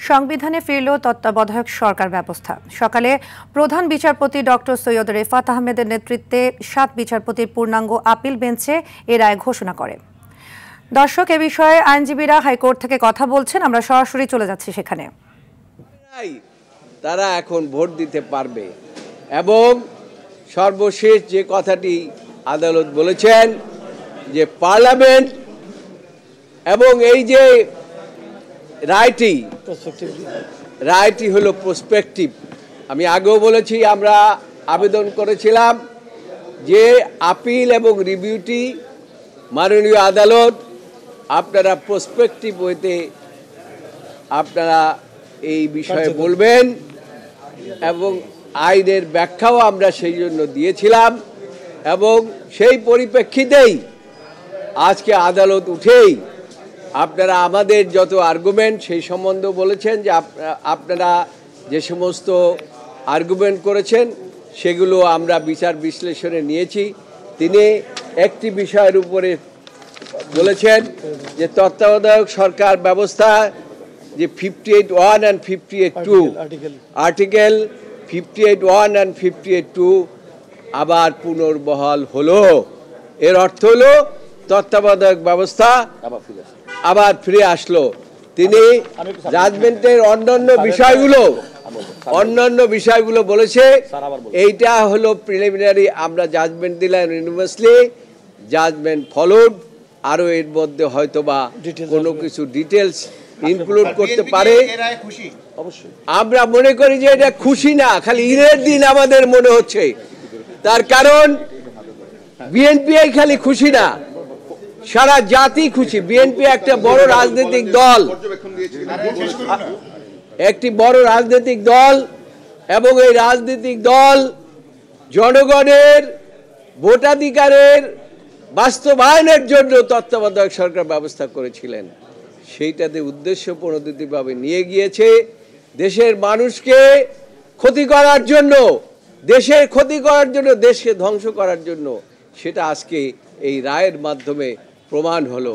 সংবিধানে ফিরল তত্ত্বাবধায়ক সরকার ব্যবস্থা। সকালে প্রধান বিচারপতি ডক্টর সৈয়দ রেফাত আহমেদের নেতৃত্বে 7 বিচারপতির পূর্ণাঙ্গ আপিল বেঞ্চে এ রায় ঘোষণা করে। দর্শক, এ বিষয়ে আইনজীবীরা হাইকোর্ট থেকে কথা বলছেন, আমরা সরাসরি চলে যাচ্ছি সেখানে। তারা এখন ভোট দিতে পারবে এবং সর্বশেষ যে কথাটি আদালত বলেছেন যে পার্লামেন্ট এবং এই যে রায়টি হলো প্রসপেক্টিভ। আমি আগেও বলেছি, আমরা আবেদন করেছিলাম যে আপিল এবং রিভিউটি মাননীয় আদালত আপনারা প্রসপেক্টিভ হইতে আপনারা এই বিষয়ে বলবেন এবং আইনের ব্যাখ্যাও আমরা সেই জন্য দিয়েছিলাম এবং সেই পরিপ্রেক্ষিতেই আজকে আদালত উঠেই আপনারা আমাদের যত আর্গুমেন্ট সেই সম্বন্ধে বলেছেন যে আপনারা যে সমস্ত আর্গুমেন্ট করেছেন সেগুলো আমরা বিচার বিশ্লেষণে নিয়েছি। তিনি একটি বিষয়ের উপরে বলেছেন যে তত্ত্বাবধায়ক সরকার ব্যবস্থা যে 58(1) and 58(2) আর্টিকেল 58(1) and 58(2) আবার পুনর্বহাল হলো। এর অর্থ হলো তত্ত্বাবধায়ক ব্যবস্থা আবার ফিরে আসলো। তিনি জাজমেন্টের অন্যান্য বিষয়গুলো বলেছে এইটা হলো প্রিলিমিনারি, আমরা জাজমেন্ট দিলাম ইউনিভার্সালি, জাজমেন্ট ফলোড, আরো এর মধ্যে হয়তোবা কোনো কিছু ডিটেলস ইনক্লুড করতে পারে। আমরা মনে করি যে এটা খুশি না, খালি ঈদের দিন আমাদের মনে হচ্ছে। তার কারণ বিএনপি খালি খুশি না, সারা জাতি খুশি। বিএনপি একটা বড় রাজনৈতিক দল, একটি বড় রাজনৈতিক দল এবং এই রাজনৈতিক দল জনগণের ভোটাধিকারের বাস্তবায়নের জন্য তত্ত্বাবধায়ক সরকার ব্যবস্থা করেছিলেন। সেইটাতে উদ্দেশ্য প্রণোদিতভাবে নিয়ে গিয়েছে দেশের মানুষকে ক্ষতি করার জন্য, দেশের ক্ষতি করার জন্য, দেশকে ধ্বংস করার জন্য। সেটা আজকে এই রায়ের মাধ্যমে প্রমাণ হলো।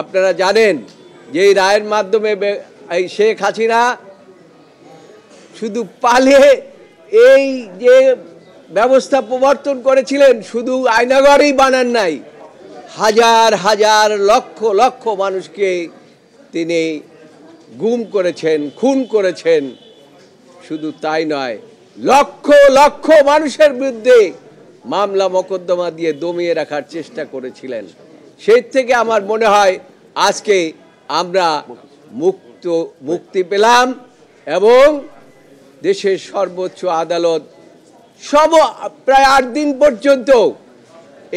আপনারা জানেন যে এই রায়ের মাধ্যমে এই শেখ হাসিনা শুধু পালিয়ে এই যে ব্যবস্থা প্রবর্তন করেছিলেন, শুধু আয়নাঘরেই বানান নাই, হাজার হাজার লক্ষ লক্ষ মানুষকে তিনি গুম করেছেন, খুন করেছেন। শুধু তাই নয়, লক্ষ লক্ষ মানুষের বিরুদ্ধে মামলা মোকদ্দমা দিয়ে দমিয়ে রাখার চেষ্টা করেছিলেন। সেই থেকে আমার মনে হয় আজকে আমরা মুক্তি পেলাম এবং দেশের সর্বোচ্চ আদালত প্রায় 8 দিন পর্যন্ত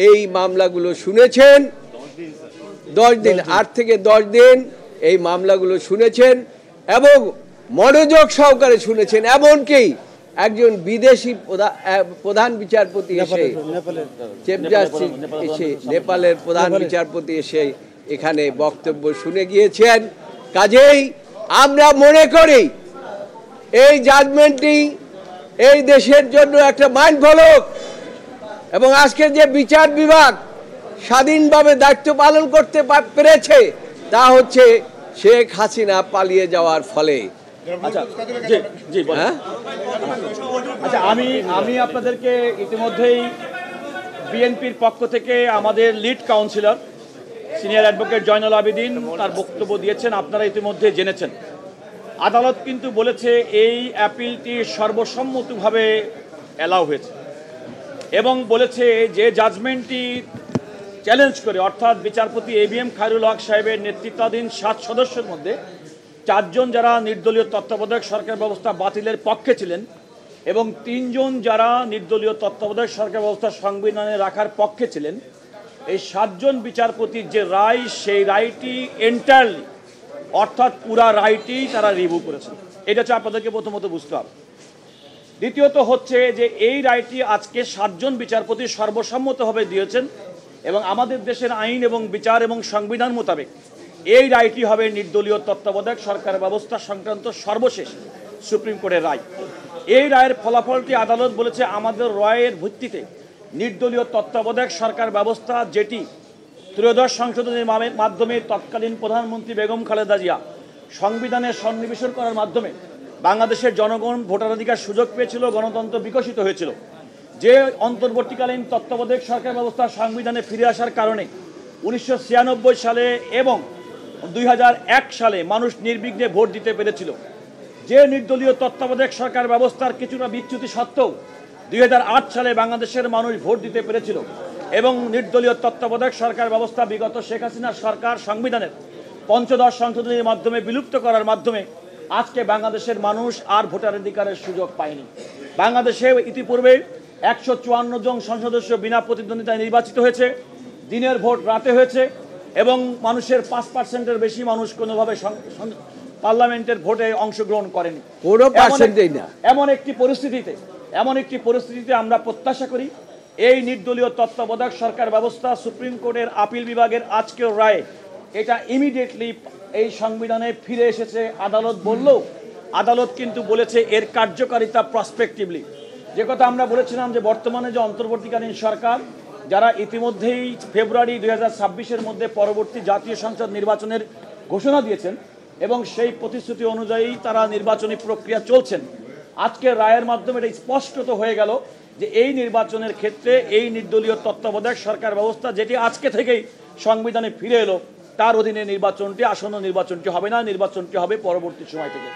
এই মামলাগুলো শুনেছেন। 10 দিন, 8 থেকে 10 দিন এই মামলাগুলো শুনেছেন এবং মনোযোগ সহকারে শুনেছেন। এমনকি একজন বিদেশি প্রধান বিচারপতি এসে, চিফ জাস্টিস এসে, নেপালের প্রধান বিচারপতি এসে এখানে বক্তব্য শুনে গিয়েছেন। কাজেই আমরা মনে করি এই জাজমেন্টটি এই দেশের জন্য একটা মাইলফলক এবং আজকে যে বিচার বিভাগ স্বাধীনভাবে দায়িত্ব পালন করতে পেরেছে তা হচ্ছে শেখ হাসিনা পালিয়ে যাওয়ার ফলে। আচ্ছা, আমি আপনাদেরকে ইতিমধ্যেই বিএনপির পক্ষ থেকে আমাদের lead councillor senior advocate Zainul Abedin তার বক্তব্য দিয়েছেন, আপনারা ইতিমধ্যে জেনেছেন। আদালত কিন্তু বলেছে এই অ্যাপিলটি সর্বসম্মতভাবে অ্যালাউ হয়েছে এবং বলেছে যে জাজমেন্টটি চ্যালেঞ্জ করে, অর্থাৎ বিচারপতি ABM খায়রুল হক সাহেবের নেতৃত্বাধীন 7 সদস্যের মধ্যে 4 জন যারা নির্দলীয় তত্ত্বাবধায়ক সরকার ব্যবস্থা বাতিলের পক্ষে ছিলেন এবং 3 জন যারা নির্দলীয় তত্ত্বাবধায়ক সরকার ব্যবস্থা সংবিধানে রাখার পক্ষে ছিলেন, এই 7 জন বিচারপতির যে রায়, সেই রায়টি এন্টায়ারলি, অর্থাৎ পুরা রায়টি তারা রিভিউ করেছেন। এটা হচ্ছে আপনাদেরকে প্রথমত বুঝতে হবে। দ্বিতীয়ত হচ্ছে যে এই রায়টি আজকে 7 জন বিচারপতি সর্বসম্মতভাবে দিয়েছেন এবং আমাদের দেশের আইন এবং বিচার এবং সংবিধান মোতাবেক এই রায়টি হবে নির্দলীয় তত্ত্বাবধায়ক সরকার ব্যবস্থা সংক্রান্ত সর্বশেষ সুপ্রিম কোর্টের রায়। এই রায়ের ফলাফলটি আদালত বলেছে আমাদের রায়ের ভিত্তিতে নির্দলীয় তত্ত্বাবধায়ক সরকার ব্যবস্থা, যেটি ত্রয়োদশ সংশোধনীর মাধ্যমে তৎকালীন প্রধানমন্ত্রী বেগম খালেদা জিয়া সংবিধানে সন্নিবেশন করার মাধ্যমে বাংলাদেশের জনগণ ভোটাধিকার সুযোগ পেয়েছিল, গণতন্ত্র বিকশিত হয়েছিল। যে অন্তর্বর্তীকালীন তত্ত্বাবধায়ক সরকার ব্যবস্থা সংবিধানে ফিরে আসার কারণে 1996 সালে এবং 2001 সালে মানুষ নির্বিঘ্নে ভোট দিতে পেরেছিল। যে নির্দলীয় তত্ত্বাবধায়ক সরকার ব্যবস্থার কিছুটা বিচ্যুতি সত্ত্বেও 2008 সালে বাংলাদেশের মানুষ ভোট দিতে পেরেছিল এবং নির্দলীয় তত্ত্বাবধায়ক সরকার ব্যবস্থা বিগত শেখ হাসিনার সরকার সংবিধানের পঞ্চদশ সংশোধনীর মাধ্যমে বিলুপ্ত করার মাধ্যমে আজকে বাংলাদেশের মানুষ আর ভোটাধিকারের সুযোগ পায়নি। বাংলাদেশে ইতিপূর্বে 154 জন সংসদ সদস্য বিনা প্রতিদ্বন্দ্বিতায় নির্বাচিত হয়েছে, দিনের ভোট রাতে হয়েছে এবং মানুষের 5%-এর বেশি মানুষ কোনোভাবে পার্লামেন্টের ভোটে অংশগ্রহণ করেনি। এমন একটি পরিস্থিতিতে আমরা প্রত্যাশা করি এই নির্দলীয় তত্ত্বাবধায়ক সরকার ব্যবস্থা সুপ্রিম কোর্টের আপিল বিভাগের আজকের রায়ে এটা ইমিডিয়েটলি এই সংবিধানে ফিরে এসেছে। আদালত বললেও আদালত কিন্তু বলেছে এর কার্যকারিতা প্রসপেক্টিভলি। যে কথা আমরা বলেছিলাম যে বর্তমানে যে অন্তর্বর্তীকালীন সরকার যারা ইতিমধ্যেই ফেব্রুয়ারি 2026-এর মধ্যে পরবর্তী জাতীয় সংসদ নির্বাচনের ঘোষণা দিয়েছেন এবং সেই প্রতিশ্রুতি অনুযায়ী তারা নির্বাচনী প্রক্রিয়া চলছেন। আজকের রায়ের মাধ্যমে এটা স্পষ্টত হয়ে গেল যে এই নির্বাচনের ক্ষেত্রে এই নির্দলীয় তত্ত্বাবধায়ক সরকার ব্যবস্থা যেটি আজকে থেকেই সংবিধানে ফিরে এলো তার অধীনে নির্বাচনটি আসন্ন নির্বাচনটি হবে না, নির্বাচনটি হবে পরবর্তী সময় থেকে।